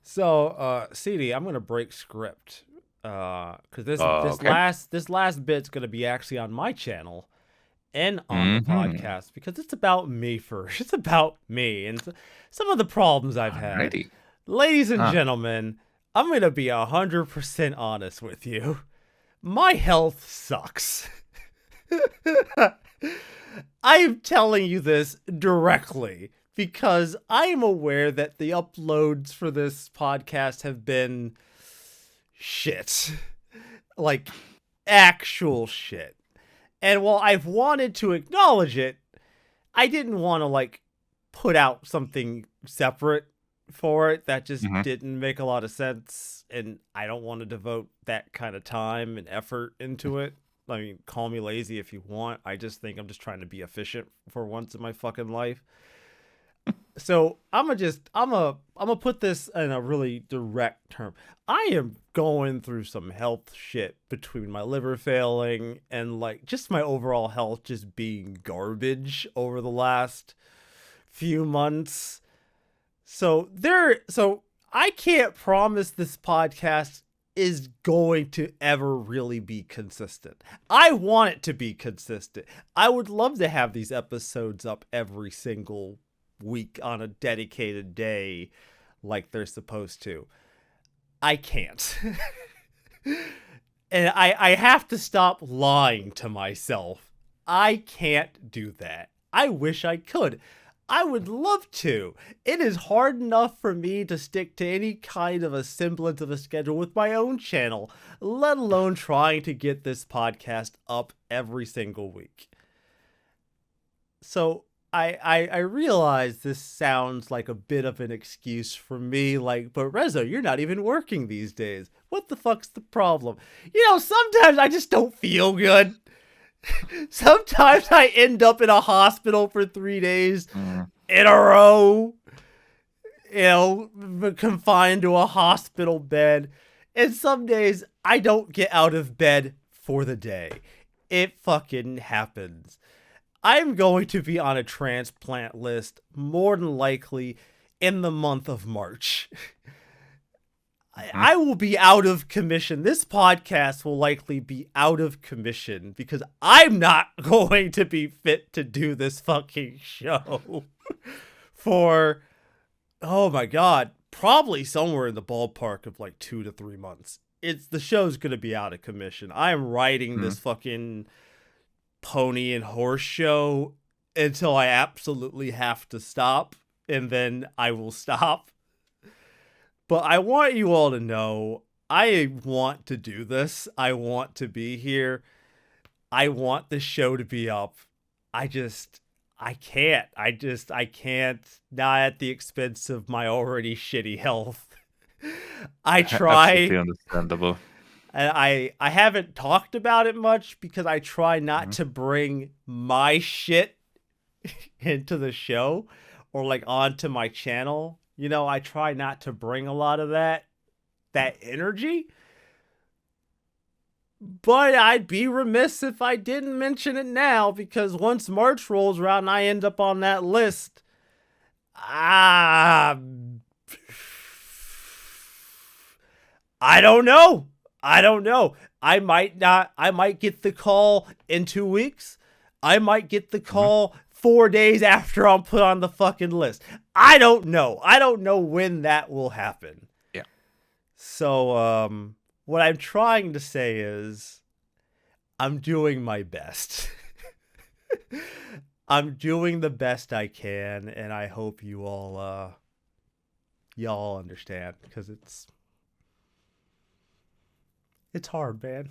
CD, I'm gonna break script, because Okay. this last bit's gonna be actually on my channel and on the Mm-hmm. podcast because it's about me first. It's about me and some of the problems I've had. Alrighty. Ladies and Ah, gentlemen, I'm gonna be 100% honest with you. My health sucks. I am telling you this directly because I am aware that the uploads for this podcast have been shit. Like, actual shit. And while I've wanted to acknowledge it, I didn't want to, like, put out something separate for it that just hmm didn't make a lot of sense. And I don't want to devote that kind of time and effort into it. I mean, call me lazy if you want. I just think I'm just trying to be efficient for once in my fucking life. So I'm gonna put this in a really direct term. I am going through some health shit between my liver failing and like just my overall health just being garbage over the last few months. So I can't promise this podcast is going to ever really be consistent. I want it to be consistent. I would love to have these episodes up every single week on a dedicated day like they're supposed to. I can't. And I have to stop lying to myself. I can't do that. I wish I could. I would love to. It is hard enough for me to stick to any kind of a semblance of a schedule with my own channel, let alone trying to get this podcast up every single week. So I realize this sounds like a bit of an excuse for me, like, but Rezo, you're not even working these days. What the fuck's the problem? Sometimes I just don't feel good. Sometimes I end up in a hospital for 3 days mm in a row, confined to a hospital bed. And some days I don't get out of bed for the day. It fucking happens. I'm going to be on a transplant list more than likely in the month of March. I will be out of commission. This podcast will likely be out of commission because I'm not going to be fit to do this fucking show for, oh my god, probably somewhere in the ballpark of like 2 to 3 months. The show's gonna be out of commission. I am writing mm this fucking pony and horse show until I absolutely have to stop, and then I will stop. But I want you all to know I want to do this. I want to be here. I want the show to be up. I just I can't. I can't, not at the expense of my already shitty health. I Absolutely try. understandable. And I haven't talked about it much because I try not Mhm. to bring my shit into the show or like onto my channel. I try not to bring a lot of that energy. But I'd be remiss if I didn't mention it now because once March rolls around and I end up on that list, ah, I don't know. I don't know. I might not. I might get the call in 2 weeks. I might get the Mhm. call 4 days after I'm put on the fucking list. I don't know. I don't know when that will happen. Yeah. So, what I'm trying to say is I'm doing my best. I'm doing the best I can, and I hope y'all understand because it's hard, man.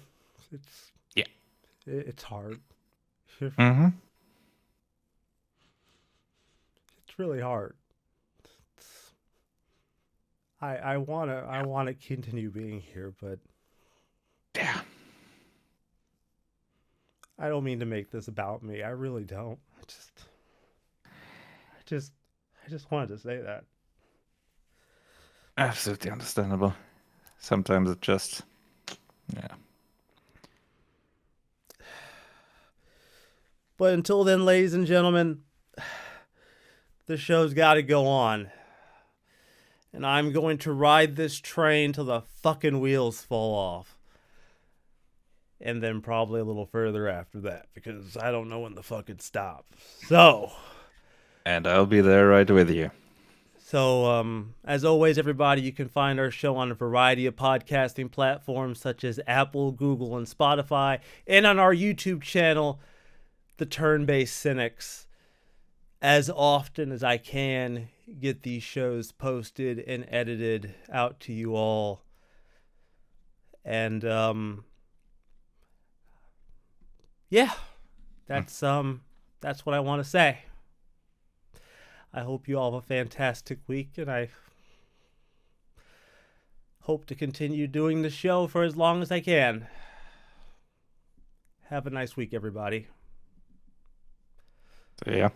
It's Yeah. it's hard. It's hmm really hard. It's, I wanna continue being here, but Yeah. I don't mean to make this about me. I really don't. I just I just wanted to say that. Absolutely understandable. Sometimes it just, yeah. But until then, ladies and gentlemen, the show's got to go on. and I'm going to ride this train till the fucking wheels fall off. And then probably a little further after that, because I don't know when the fuck it stops. So, And I'll be there right with you. as always, everybody, you can find our show on a variety of podcasting platforms such as Apple, Google, and Spotify, and on our YouTube channel, The Turn-Based Cynics. As often as I can, get these shows posted and edited out to you all. And, yeah, that's what I want to say. I hope you all have a fantastic week, and I hope to continue doing the show for as long as I can. Have a nice week, everybody. See ya.